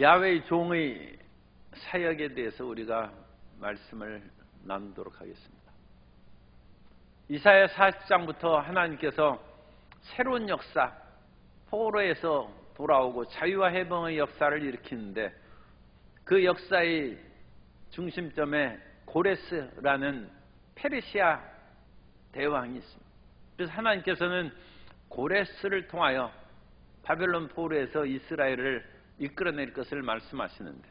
야훼의 종의 사역에 대해서 우리가 말씀을 나누도록 하겠습니다. 이사야 40장부터 하나님께서 새로운 역사, 포로에서 돌아오고 자유와 해방의 역사를 일으키는데 그 역사의 중심점에 고레스라는 페르시아 대왕이 있습니다. 그래서 하나님께서는 고레스를 통하여 바벨론 포로에서 이스라엘을 이끌어낼 것을 말씀하시는데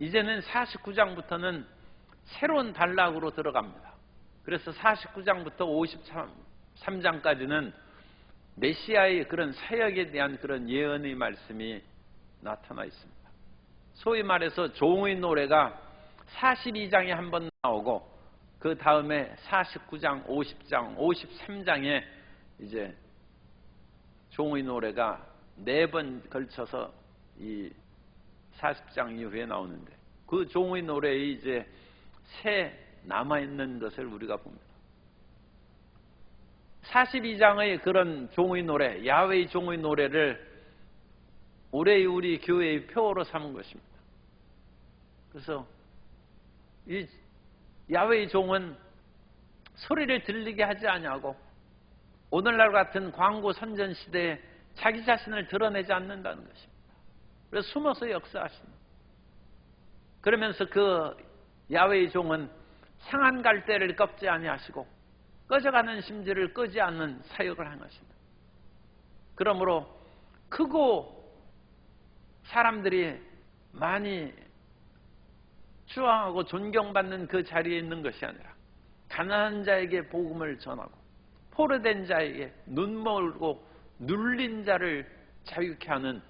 이제는 49장부터는 새로운 단락으로 들어갑니다. 그래서 49장부터 53장까지는 메시아의 그런 사역에 대한 그런 예언의 말씀이 나타나 있습니다. 소위 말해서 종의 노래가 42장에 한 번 나오고 그 다음에 49장, 50장, 53장에 이제 종의 노래가 4번 걸쳐서 이 40장 이후에 나오는데 그 종의 노래에 이제 새 남아있는 것을 우리가 봅니다. 42장의 그런 종의 노래, 야훼의 종의 노래를 올해의 우리 교회의 표어로 삼은 것입니다. 그래서 이 야훼의 종은 소리를 들리게 하지 아니하고 오늘날 같은 광고 선전 시대에 자기 자신을 드러내지 않는다는 것입니다. 그래서 숨어서 역사하십니다. 그러면서 그 야훼의 종은 상한 갈대를 꺾지 아니하시고 꺼져가는 심지를 끄지 않는 사역을 한 것입니다. 그러므로 크고 사람들이 많이 추앙하고 존경받는 그 자리에 있는 것이 아니라 가난한 자에게 복음을 전하고 포로된 자에게 눈멀고 눌린 자를 자유케 하는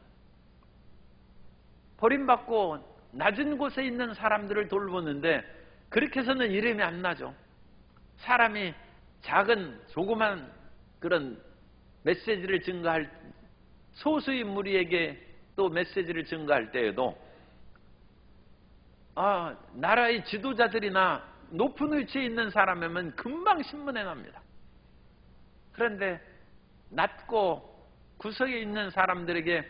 버림받고 낮은 곳에 있는 사람들을 돌보는데 그렇게 해서는 이름이 안 나죠. 사람이 작은 조그만 그런 메시지를 증거할 소수의 무리에게 또 메시지를 증거할 때에도 나라의 지도자들이나 높은 위치에 있는 사람이면 금방 신문에 납니다. 그런데 낮고 구석에 있는 사람들에게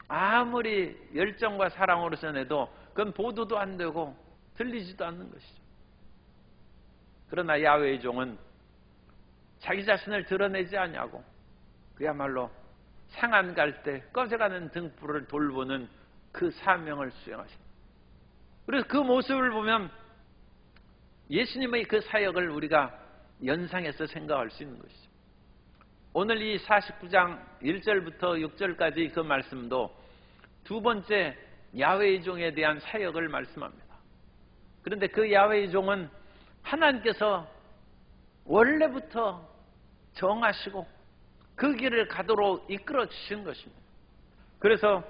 아무리 열정과 사랑으로 전해도 그건 보도도 안 되고 들리지도 않는 것이죠. 그러나 야훼의 종은 자기 자신을 드러내지 아니하고 그야말로 상한 갈대 꺼져가는 등불을 돌보는 그 사명을 수행하십니다. 그래서 그 모습을 보면 예수님의 그 사역을 우리가 연상해서 생각할 수 있는 것이죠. 오늘 이 49장 1절부터 6절까지 그 말씀도 두 번째 야훼의 종에 대한 사역을 말씀합니다. 그런데 그 야훼의 종은 하나님께서 원래부터 정하시고 그 길을 가도록 이끌어 주신 것입니다. 그래서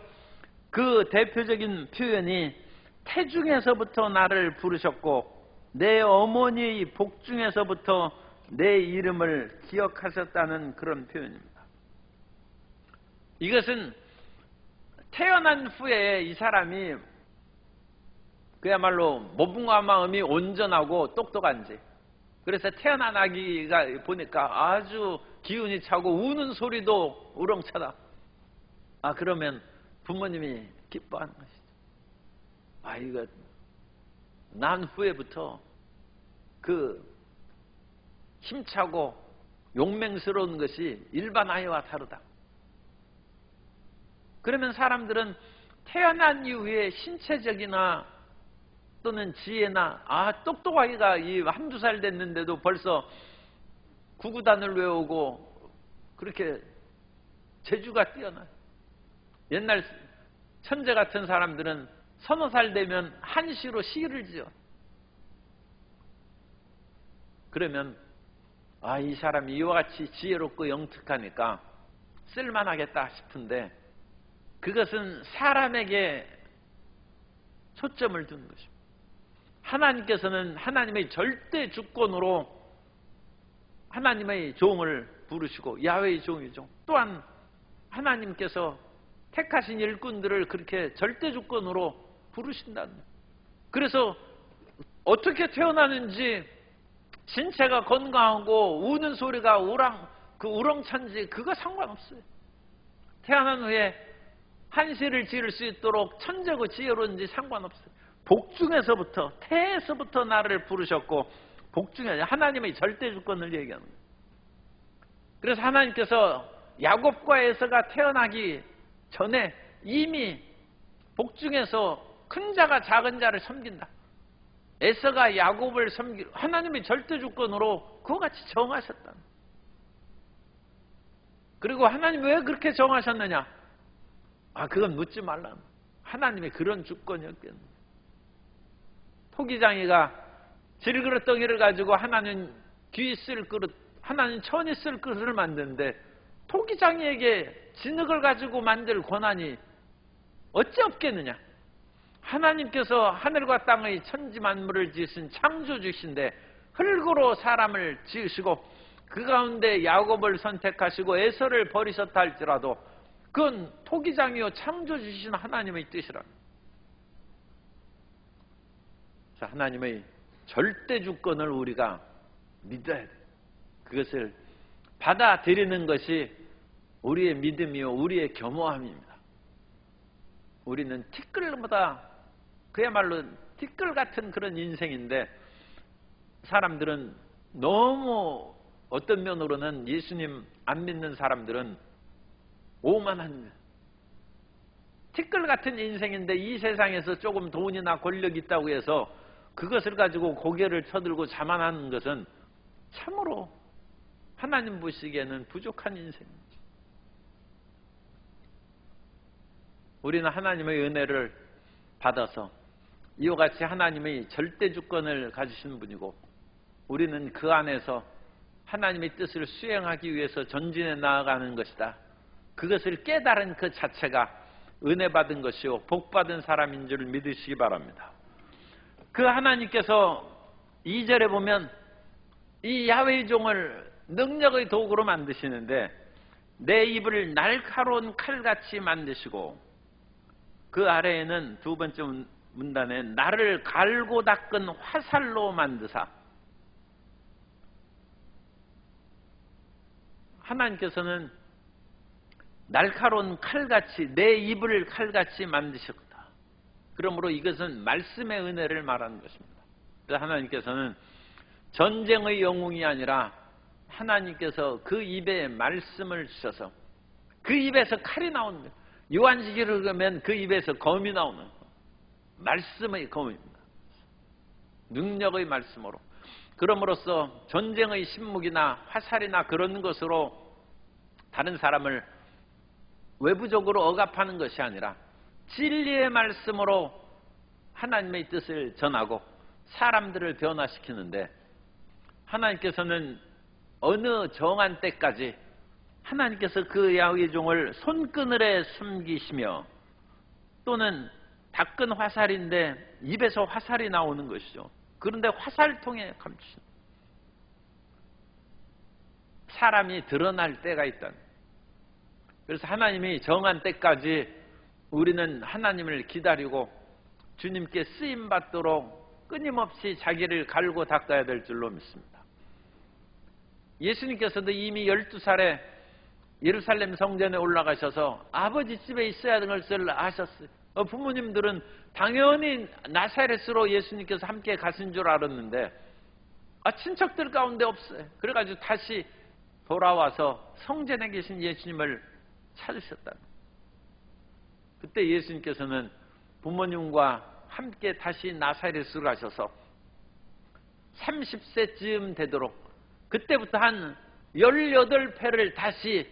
그 대표적인 표현이 태중에서부터 나를 부르셨고 내 어머니의 복중에서부터 내 이름을 기억하셨다는 그런 표현입니다. 이것은 태어난 후에 이 사람이 그야말로 몸과 마음이 온전하고 똑똑한지 그래서 태어난 아기가 보니까 아주 기운이 차고 우는 소리도 우렁차다. 그러면 부모님이 기뻐하는 것이죠. 이거 난 후에부터 그 힘차고 용맹스러운 것이 일반 아이와 다르다. 그러면 사람들은 태어난 이후에 신체적이나 또는 지혜나 똑똑하기가 이 한두 살 됐는데도 벌써 구구단을 외우고 그렇게 재주가 뛰어나요. 옛날 천재 같은 사람들은 서너 살 되면 한시로 시를 지어. 그러면 이 사람이 이와 같이 지혜롭고 영특하니까 쓸만하겠다 싶은데 그것은 사람에게 초점을 두는 것입니다. 하나님께서는 하나님의 절대 주권으로 하나님의 종을 부르시고 야훼의 종이죠. 또한 하나님께서 택하신 일꾼들을 그렇게 절대 주권으로 부르신다는 거예요. 그래서 어떻게 태어나는지 신체가 건강하고 우는 소리가 우렁찬지 그거 상관없어요. 태어난 후에 한시를 지을 수 있도록 천재고 지혜로운지 상관없어요. 복중에서부터, 태에서부터 나를 부르셨고, 복중에 하나님의 절대 주권을 얘기하는 거예요. 그래서 하나님께서 야곱과 에서가 태어나기 전에 이미 복중에서 큰 자가 작은 자를 섬긴다. 에서가 야곱을 섬기고 하나님의 절대 주권으로 그와 같이 정하셨다. 그리고 하나님 왜 그렇게 정하셨느냐? 그건 묻지 말라. 하나님의 그런 주권이었겠네. 토기장이가 질그릇 덩이를 가지고 하나님 귀 쓸 그릇, 하나님 천이 쓸 그릇을 만드는데 토기장이에게 진흙을 가지고 만들 권한이 어찌 없겠느냐? 하나님께서 하늘과 땅의 천지 만물을 지으신 창조주신데 흙으로 사람을 지으시고 그 가운데 야곱을 선택하시고 에서를 버리셨다 할지라도 그건 토기장이요 창조주신 하나님의 뜻이랍니다. 하나님의 절대 주권을 우리가 믿어야 돼. 그것을 받아들이는 것이 우리의 믿음이요 우리의 겸허함입니다. 우리는 티끌보다 그야말로 티끌 같은 그런 인생인데 사람들은 너무 어떤 면으로는 예수님 안 믿는 사람들은 오만한 티끌 같은 인생인데 이 세상에서 조금 돈이나 권력이 있다고 해서 그것을 가지고 고개를 쳐들고 자만하는 것은 참으로 하나님 보시기에는 부족한 인생입니다. 우리는 하나님의 은혜를 받아서 이와 같이 하나님의 절대 주권을 가지신 분이고 우리는 그 안에서 하나님의 뜻을 수행하기 위해서 전진해 나아가는 것이다. 그것을 깨달은 그 자체가 은혜 받은 것이요 복 받은 사람인 줄 믿으시기 바랍니다. 그 하나님께서 2절에 보면 이 야훼의 종을 능력의 도구로 만드시는데 내 입을 날카로운 칼같이 만드시고 그 아래에는 두 번째 문단에 나를 갈고 닦은 화살로 만드사. 하나님께서는 날카로운 칼같이 내 입을 칼같이 만드셨다. 그러므로 이것은 말씀의 은혜를 말하는 것입니다. 그래서 하나님께서는 전쟁의 영웅이 아니라 하나님께서 그 입에 말씀을 주셔서 그 입에서 칼이 나오는 거예요. 요한시기를 읽으면 그 입에서 검이 나오는 거예요. 말씀의 검입니다. 능력의 말씀으로. 그럼으로써 전쟁의 신무기나 화살이나 그런 것으로 다른 사람을 외부적으로 억압하는 것이 아니라 진리의 말씀으로 하나님의 뜻을 전하고 사람들을 변화시키는데 하나님께서는 어느 정한 때까지 하나님께서 그 야훼의 종을 손그늘에 숨기시며 또는 닦은 화살인데 입에서 화살이 나오는 것이죠. 그런데 화살통에 감추신 사람이 드러날 때가 있다. 그래서 하나님이 정한 때까지 우리는 하나님을 기다리고 주님께 쓰임받도록 끊임없이 자기를 갈고 닦아야 될 줄로 믿습니다. 예수님께서도 이미 12살에 예루살렘 성전에 올라가셔서 아버지 집에 있어야 하는 것을 아셨어요. 부모님들은 당연히 나사렛으로 예수님께서 함께 가신 줄 알았는데 친척들 가운데 없어요. 그래가지고 다시 돌아와서 성전에 계신 예수님을 찾으셨다. 그때 예수님께서는 부모님과 함께 다시 나사렛으로 가셔서 30세쯤 되도록 그때부터 한 18회를 다시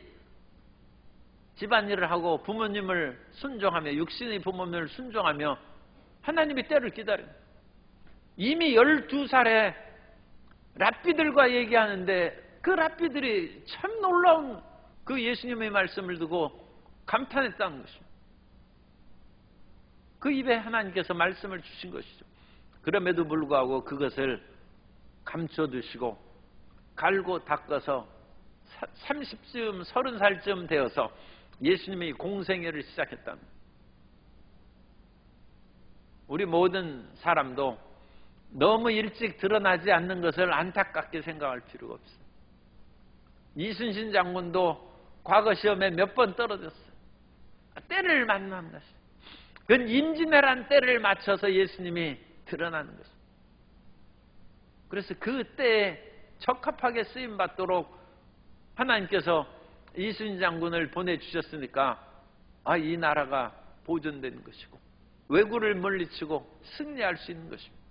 집안일을 하고 부모님을 순종하며 육신의 부모님을 순종하며 하나님의 때를 기다립니다. 이미 12살에 랍비들과 얘기하는데 그 랍비들이 참 놀라운 그 예수님의 말씀을 두고 감탄했다는 것입니다. 그 입에 하나님께서 말씀을 주신 것이죠. 그럼에도 불구하고 그것을 감춰두시고 갈고 닦아서 30쯤 30살쯤 되어서 예수님의 공생애를 시작했답니다. 우리 모든 사람도 너무 일찍 드러나지 않는 것을 안타깝게 생각할 필요가 없어요. 이순신 장군도 과거 시험에 몇 번 떨어졌어요. 때를 만난 것이. 그건 임진왜란 때를 맞춰서 예수님이 드러나는 것입니다. 그래서 그 때에 적합하게 쓰임받도록 하나님께서 이순신 장군을 보내주셨으니까 이 나라가 보존되는 것이고 왜구를 물리치고 승리할 수 있는 것입니다.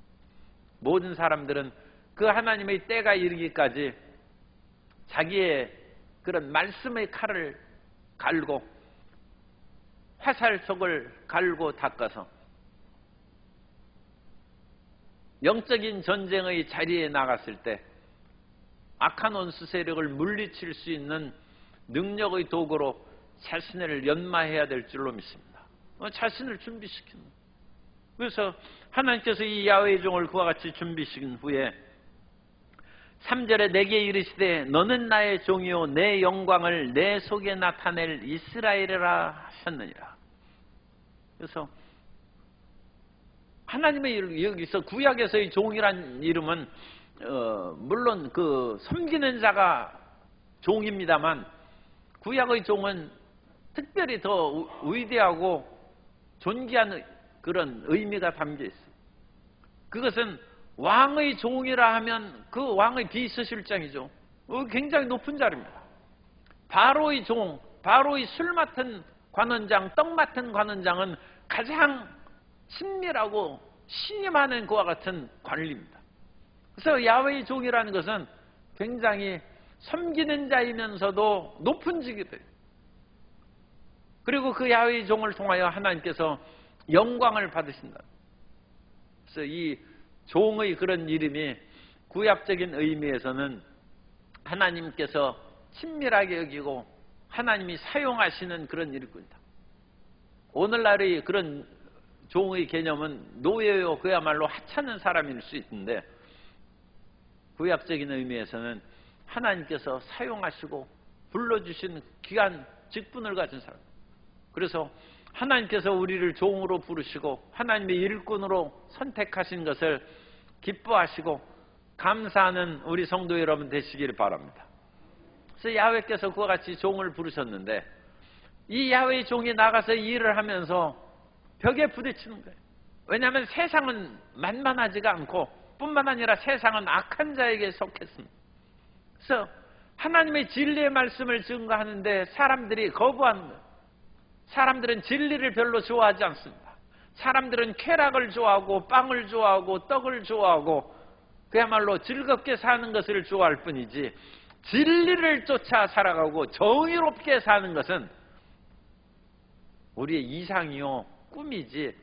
모든 사람들은 그 하나님의 때가 이르기까지 자기의 그런 말씀의 칼을 갈고 화살 속을 갈고 닦아서 영적인 전쟁의 자리에 나갔을 때 악한 원수 세력을 물리칠 수 있는 능력의 도구로 자신을 연마해야 될 줄로 믿습니다. 자신을 준비시키는. 그래서 하나님께서 이 야훼의 종을 그와 같이 준비시킨 후에 3절에 내게 이르시되 너는 나의 종이요 내 영광을 내 속에 나타낼 이스라엘이라 하셨느니라. 그래서 하나님의 여기서 구약에서의 종이란 이름은 물론 그 섬기는 자가 종입니다만 구약의 종은 특별히 더 위대하고 존귀한 그런 의미가 담겨 있어요. 그것은 왕의 종이라 하면 그 왕의 비서실장이죠. 굉장히 높은 자리입니다. 바로의 종, 바로의 술 맡은 관원장, 떡 맡은 관원장은 가장 친밀하고 신임하는 그와 같은 관리입니다. 그래서 야훼의 종이라는 것은 굉장히 섬기는 자이면서도 높은 직위돼요. 그리고 그 야훼의 종을 통하여 하나님께서 영광을 받으신다. 그래서 이 종의 그런 이름이 구약적인 의미에서는 하나님께서 친밀하게 여기고 하나님이 사용하시는 그런 일꾼이다. 오늘날의 그런 종의 개념은 노예요 그야말로 하찮은 사람일 수 있는데 구약적인 의미에서는 하나님께서 사용하시고 불러주신 귀한 직분을 가진 사람. 그래서 하나님께서 우리를 종으로 부르시고 하나님의 일꾼으로 선택하신 것을 기뻐하시고 감사하는 우리 성도 여러분 되시기를 바랍니다. 그래서 야훼께서 그와 같이 종을 부르셨는데 이 야훼의 종이 나가서 일을 하면서 벽에 부딪히는 거예요. 왜냐하면 세상은 만만하지가 않고 뿐만 아니라 세상은 악한 자에게 속했습니다. 그래서 하나님의 진리의 말씀을 증거하는데 사람들이 거부하는 거예요. 사람들은 진리를 별로 좋아하지 않습니다. 사람들은 쾌락을 좋아하고 빵을 좋아하고 떡을 좋아하고 그야말로 즐겁게 사는 것을 좋아할 뿐이지 진리를 쫓아 살아가고 정의롭게 사는 것은 우리의 이상이요 꿈이지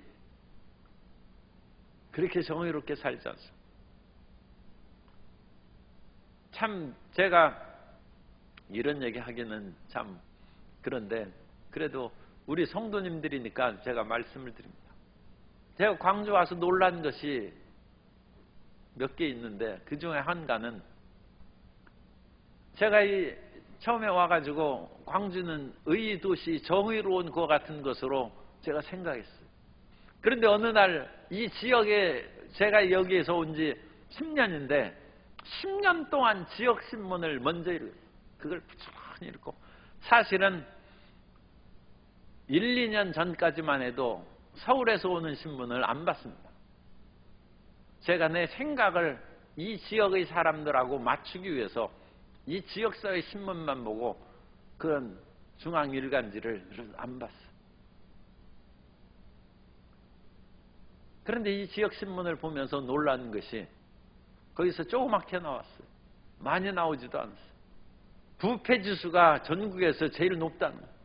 그렇게 정의롭게 살지 않습니다. 참 제가 이런 얘기 하기는 참 그런데 그래도 우리 성도님들이니까 제가 말씀을 드립니다. 제가 광주 와서 놀란 것이 몇 개 있는데 그 중에 한 가는 제가 처음에 와가지고 광주는 의도시 정의로운 것 같은 것으로 제가 생각했어요. 그런데 어느 날 이 지역에 제가 여기에서 온 지 10년인데 10년 동안 지역신문을 먼저 읽어요. 그걸 부지런히 읽고 사실은 1, 2년 전까지만 해도 서울에서 오는 신문을 안 봤습니다. 제가 내 생각을 이 지역의 사람들하고 맞추기 위해서 이 지역사회 신문만 보고 그런 중앙일간지를 안 봤어요. 그런데 이 지역신문을 보면서 놀란 것이 거기서 조그맣게 나왔어요. 많이 나오지도 않았어요. 부패지수가 전국에서 제일 높다는 거예요.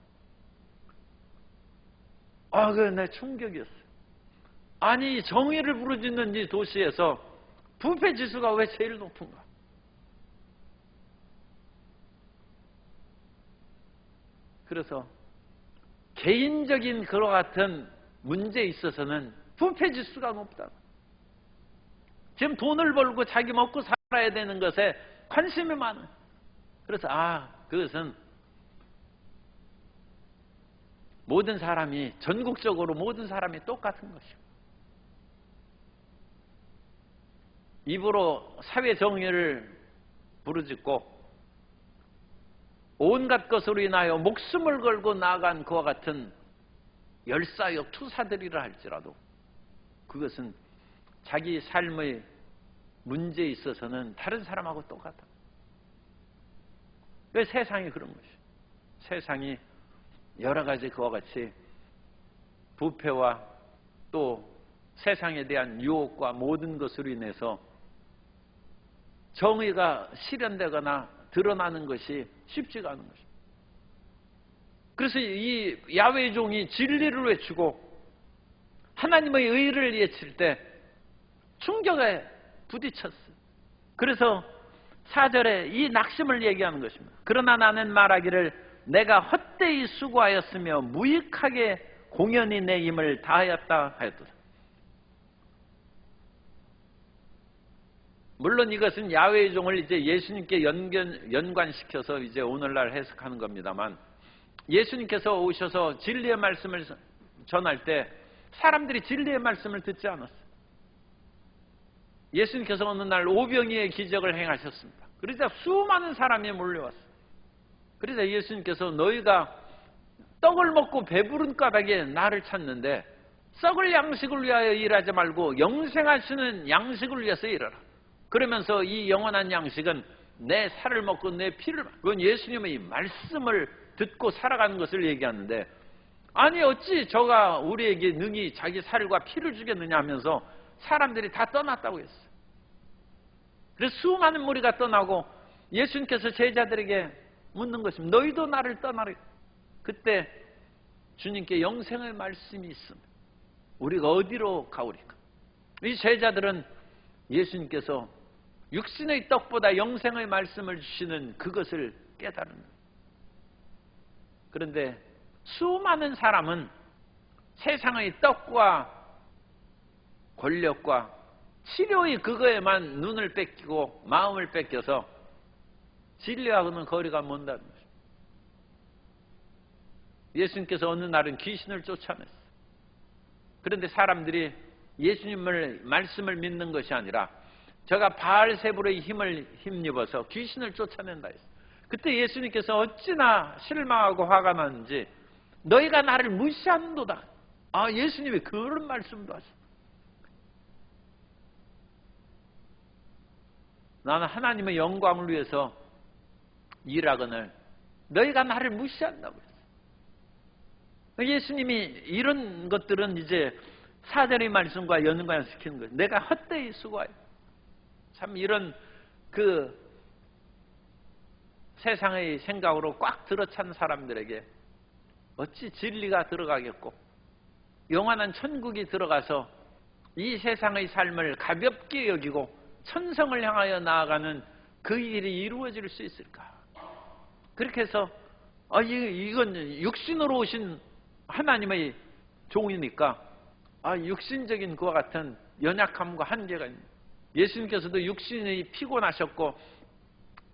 그게 내 충격이었어요. 아니 정의를 부르짖는 이 도시에서 부패지수가 왜 제일 높은가? 그래서 개인적인 그와 같은 문제에 있어서는 부패지수가 높다. 지금 돈을 벌고 자기 먹고 살아야 되는 것에 관심이 많아요. 그래서 그것은 모든 사람이 전국적으로 모든 사람이 똑같은 것이고 입으로 사회 정의를 부르짖고 온갖 것으로 인하여 목숨을 걸고 나아간 그와 같은 열사역 투사들이라 할지라도 그것은 자기 삶의 문제에 있어서는 다른 사람하고 똑같아. 왜 세상이 그런 것이죠. 세상이 여러 가지 그와 같이 부패와 또 세상에 대한 유혹과 모든 것으로 인해서 정의가 실현되거나 드러나는 것이 쉽지가 않은 것입니다. 그래서 이 야훼의 종이 진리를 외치고 하나님의 의를 외칠 때 충격에 부딪혔어요. 그래서 4절에 이 낙심을 얘기하는 것입니다. 그러나 나는 말하기를 내가 헛되이 수고하였으며 무익하게 공연히 내 힘을 다하였다 하였도다. 물론 이것은 야훼의 종을 이제 예수님께 연관시켜서 이제 오늘날 해석하는 겁니다만, 예수님께서 오셔서 진리의 말씀을 전할 때 사람들이 진리의 말씀을 듣지 않았어요. 예수님께서 어느 날 오병이의 기적을 행하셨습니다. 그러자 수많은 사람이 몰려왔어요. 그러자 예수님께서 너희가 떡을 먹고 배부른 까닭에 나를 찾는데 썩을 양식을 위하여 일하지 말고 영생하시는 양식을 위해서 일하라. 그러면서 이 영원한 양식은 내 살을 먹고 내 피를 먹고, 그건 예수님의 말씀을 듣고 살아가는 것을 얘기하는데, 아니 어찌 저가 우리에게 능히 자기 살과 피를 주겠느냐 하면서 사람들이 다 떠났다고 했어요. 그래서 수많은 무리가 떠나고 예수님께서 제자들에게 묻는 것입니다. 너희도 나를 떠나라. 그때 주님께 영생의 말씀이 있습니다. 우리가 어디로 가오리까? 이 제자들은 예수님께서 육신의 떡보다 영생의 말씀을 주시는 그것을 깨달은 거예요. 그런데 수많은 사람은 세상의 떡과 권력과 치료의 그거에만 눈을 뺏기고 마음을 뺏겨서 진리하고는 거리가 먼다는 것입니다. 예수님께서 어느 날은 귀신을 쫓아냈어요. 그런데 사람들이 예수님의 말씀을 믿는 것이 아니라 저가 바알세불의 힘을 힘입어서 귀신을 쫓아낸다 했어요. 그때 예수님께서 어찌나 실망하고 화가 나는지 너희가 나를 무시하는도다. 아, 예수님이 그런 말씀도 하셨어요. 나는 하나님의 영광을 위해서 일하거늘 너희가 나를 무시한다고 했어요. 예수님이 이런 것들은 이제 사절의 말씀과 연관시키는 거예요. 내가 헛되이 수고하여. 참 이런 그 세상의 생각으로 꽉 들어찬 사람들에게 어찌 진리가 들어가겠고 영원한 천국이 들어가서 이 세상의 삶을 가볍게 여기고 천성을 향하여 나아가는 그 일이 이루어질 수 있을까? 그렇게 해서 이건 육신으로 오신 하나님의 종이니까 육신적인 그와 같은 연약함과 한계가 있는, 예수님께서도 육신이 피곤하셨고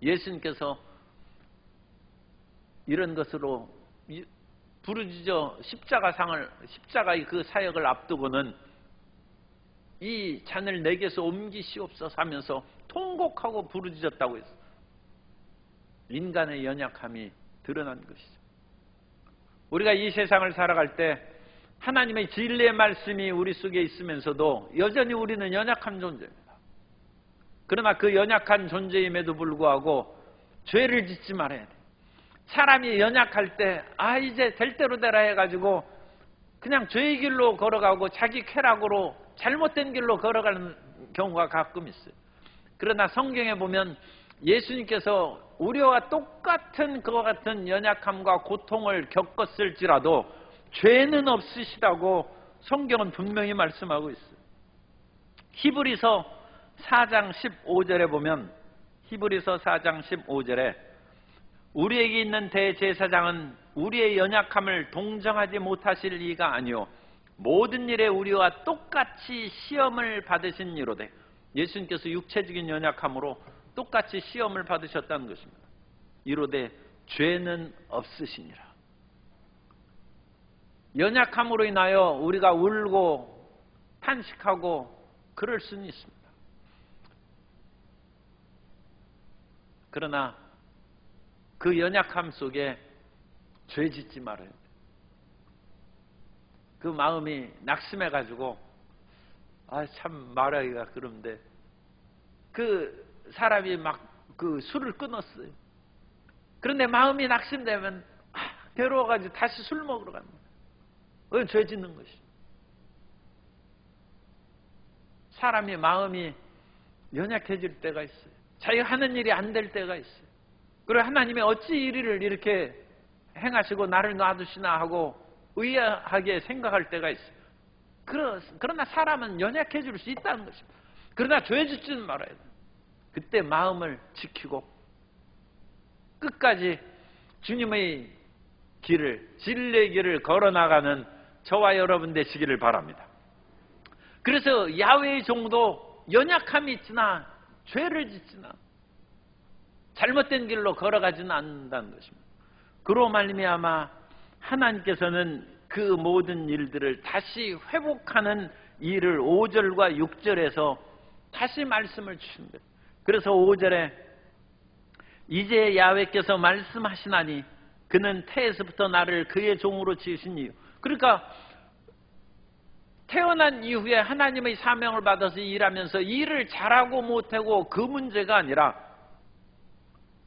예수님께서 이런 것으로 부르짖어 십자가의 그 사역을 앞두고는 이 잔을 내게서 옮기시옵소서 하면서 통곡하고 부르짖었다고 했어요. 인간의 연약함이 드러난 것이죠. 우리가 이 세상을 살아갈 때 하나님의 진리의 말씀이 우리 속에 있으면서도 여전히 우리는 연약한 존재입니다. 그러나 그 연약한 존재임에도 불구하고 죄를 짓지 말아야 돼. 사람이 연약할 때 이제 될 대로 되라 해가지고 그냥 죄의 길로 걸어가고 자기 쾌락으로 잘못된 길로 걸어가는 경우가 가끔 있어요. 그러나 성경에 보면 예수님께서 우리와 똑같은 그와 같은 연약함과 고통을 겪었을지라도 죄는 없으시다고 성경은 분명히 말씀하고 있어요. 히브리서 4장 15절에 보면, 히브리서 4장 15절에 우리에게 있는 대제사장은 우리의 연약함을 동정하지 못하실 리가 아니요 모든 일에 우리와 똑같이 시험을 받으신 이로되, 예수님께서 육체적인 연약함으로 똑같이 시험을 받으셨다는 것입니다. 이로되 죄는 없으시니라. 연약함으로 인하여 우리가 울고 탄식하고 그럴 수는 있습니다. 그러나 그 연약함 속에 죄 짓지 말아야 돼요. 그 마음이 낙심해가지고 참 말하기가 그런데 그 사람이 막 그 술을 끊었어요. 그런데 마음이 낙심되면 괴로워가지고 다시 술 먹으러 갑니다. 그건 죄 짓는 것이죠. 사람이 마음이 연약해질 때가 있어요. 자기가 하는 일이 안 될 때가 있어요. 그리고 하나님이 어찌 이 일을 이렇게 행하시고 나를 놔두시나 하고 의아하게 생각할 때가 있어요. 그러나 사람은 연약해질 수 있다는 것입니다. 그러나 죄 짓지는 말아야 돼요. 그때 마음을 지키고 끝까지 주님의 길을, 진리의 길을 걸어나가는 저와 여러분 되시기를 바랍니다. 그래서 야훼의 종도 연약함이 있으나 죄를 짓지나 잘못된 길로 걸어가지는 않는다는 것입니다. 그로 말미암아 하나님께서는 그 모든 일들을 다시 회복하는 일을 5절과 6절에서 다시 말씀을 주신 거예요. 그래서 5절에 이제 야훼께서 말씀하시나니 그는 태에서부터 나를 그의 종으로 지으신 이유. 그러니까 태어난 이후에 하나님의 사명을 받아서 일하면서 일을 잘하고 못하고 그 문제가 아니라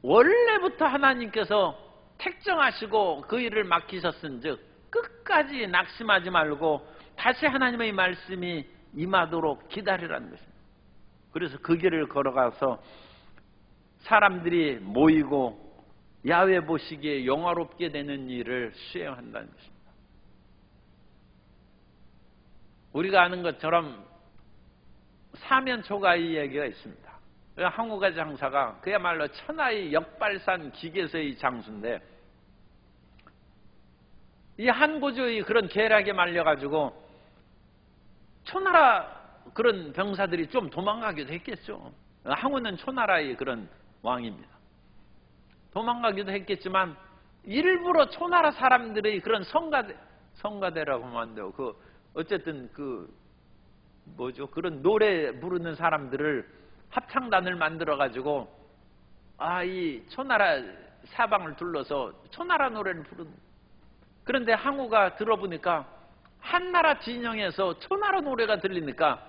원래부터 하나님께서 택정하시고 그 일을 맡기셨은즉 끝까지 낙심하지 말고 다시 하나님의 말씀이 임하도록 기다리라는 것입니다. 그래서 그 길을 걸어가서 사람들이 모이고 야훼 보시기에 영화롭게 되는 일을 수행한다는 것입니다. 우리가 아는 것처럼 사면초가의 이야기가 있습니다. 항우가 장사가 그야말로 천하의 역발산 기계서의 장수인데 이 한고조의 그런 계략에 말려가지고 초나라 그런 병사들이 좀 도망가기도 했겠죠. 항우는 초나라의 그런 왕입니다. 도망가기도 했겠지만 일부러 초나라 사람들의 그런 성가대라고 하면 안 돼요. 어쨌든 그런 노래 부르는 사람들을 합창단을 만들어 가지고 이 초나라 사방을 둘러서 초나라 노래를 부르는. 그런데 항우가 들어보니까 한나라 진영에서 초나라 노래가 들리니까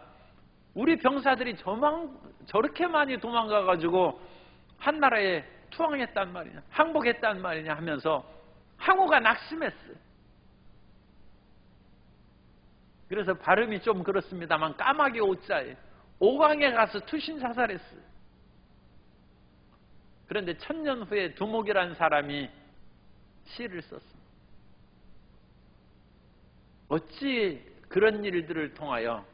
우리 병사들이 저렇게 많이 도망가 가지고 한나라에 투항했단 말이냐, 항복했단 말이냐 하면서 항우가 낙심했어요. 그래서 발음이 좀 그렇습니다만 까마귀 오자에 오강에 가서 투신 자살했어요. 그런데 1000년 후에 두목이라는 사람이 시를 썼습니다. 어찌 그런 일들을 통하여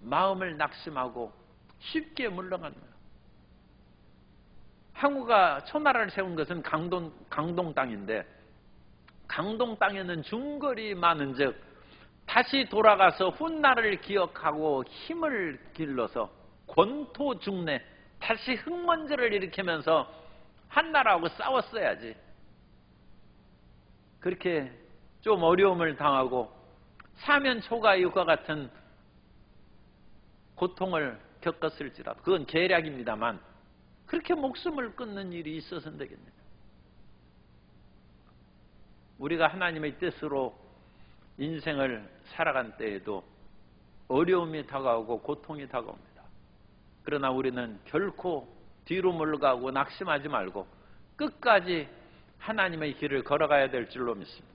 마음을 낙심하고 쉽게 물러갔나요? 항우가 초나라를 세운 것은 강동 땅인데 강동 땅에는 중거리 많은즉 다시 돌아가서 훗날을 기억하고 힘을 길러서 권토중래 다시 흙먼지를 일으키면서 한나라하고 싸웠어야지. 그렇게 좀 어려움을 당하고 사면초가이과 같은 고통을 겪었을지라도 그건 계략입니다만 그렇게 목숨을 끊는 일이 있어서는 되겠네요. 우리가 하나님의 뜻으로 인생을 살아간 때에도 어려움이 다가오고 고통이 다가옵니다. 그러나 우리는 결코 뒤로 물러가고 낙심하지 말고 끝까지 하나님의 길을 걸어가야 될 줄로 믿습니다.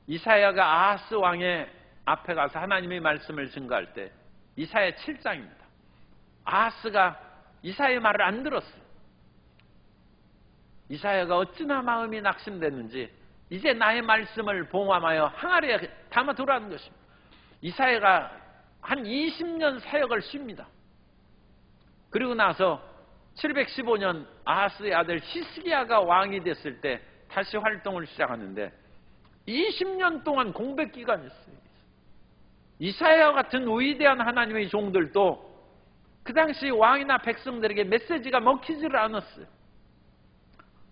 이사야가 아하스 왕의 앞에 가서 하나님의 말씀을 증거할 때 이사야 7장입니다. 아하스가 이사야의 말을 안 들었어요. 이사야가 어찌나 마음이 낙심됐는지 이제 나의 말씀을 봉함하여 항아리에 담아두라는 것입니다. 이사야가 한 20년 사역을 쉽니다. 그리고 나서 715년 아하스의 아들 히스기야가 왕이 됐을 때 다시 활동을 시작하는데 20년 동안 공백 기간이었어요. 이사야와 같은 위대한 하나님의 종들도 그 당시 왕이나 백성들에게 메시지가 먹히지를 않았어요.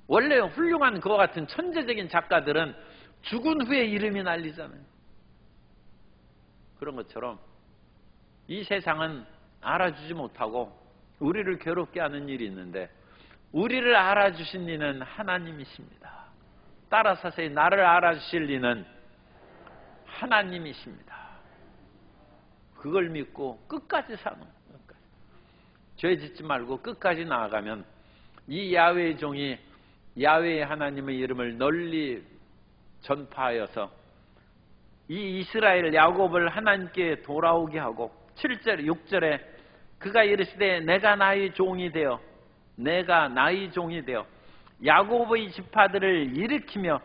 원래 훌륭한 그와 같은 천재적인 작가들은 죽은 후에 이름이 날리잖아요. 그런 것처럼 이 세상은 알아주지 못하고 우리를 괴롭게 하는 일이 있는데 우리를 알아주신 이는 하나님이십니다. 따라서 나를 알아주실 이는 하나님이십니다. 그걸 믿고 끝까지 사는 거예요. 죄 짓지 말고 끝까지 나아가면 이 야훼의 종이 야훼의 하나님의 이름을 널리 전파하여서 이 이스라엘 야곱을 하나님께 돌아오게 하고 7절 6절에 그가 이르시되 내가 나의 종이 되어 야곱의 지파들을 일으키며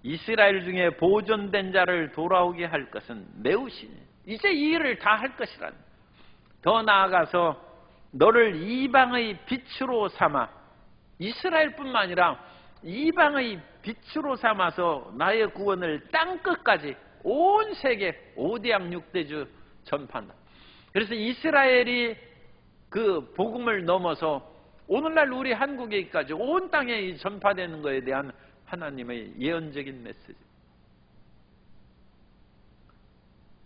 이스라엘 중에 보존된 자를 돌아오게 할 것은 매우 신이 이제 이 일을 다 할 것이라는. 더 나아가서 너를 이방의 빛으로 삼아 이스라엘뿐만 아니라 이방의 빛으로 삼아서 나의 구원을 땅끝까지 온 세계 5대양 6대주 전파한다. 그래서 이스라엘이 그 복음을 넘어서 오늘날 우리 한국에까지 온 땅에 전파되는 것에 대한 하나님의 예언적인 메시지.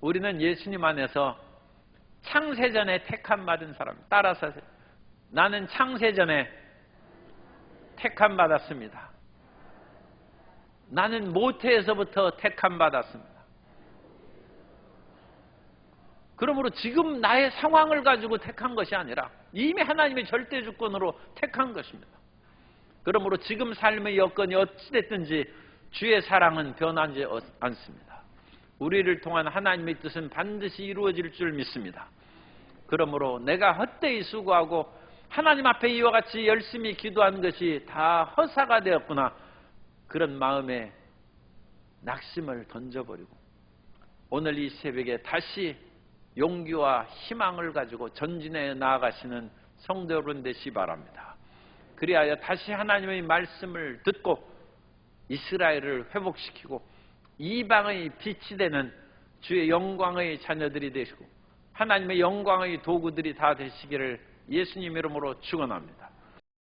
우리는 예수님 안에서 창세전에 택함 받은 사람. 따라서 나는 창세전에 택함 받았습니다. 나는 모태에서부터 택함 받았습니다. 그러므로 지금 나의 상황을 가지고 택한 것이 아니라 이미 하나님의 절대 주권으로 택한 것입니다. 그러므로 지금 삶의 여건이 어찌됐든지 주의 사랑은 변하지 않습니다. 우리를 통한 하나님의 뜻은 반드시 이루어질 줄 믿습니다. 그러므로 내가 헛되이 수고하고 하나님 앞에 이와 같이 열심히 기도한 것이 다 허사가 되었구나. 그런 마음에 낙심을 던져버리고 오늘 이 새벽에 다시 용기와 희망을 가지고 전진해 나아가시는 성도 여러분 되시 바랍니다. 그리하여 다시 하나님의 말씀을 듣고 이스라엘을 회복시키고 이방의 빛이 되는 주의 영광의 자녀들이 되시고 하나님의 영광의 도구들이 다 되시기를 예수님 이름으로 축원합니다.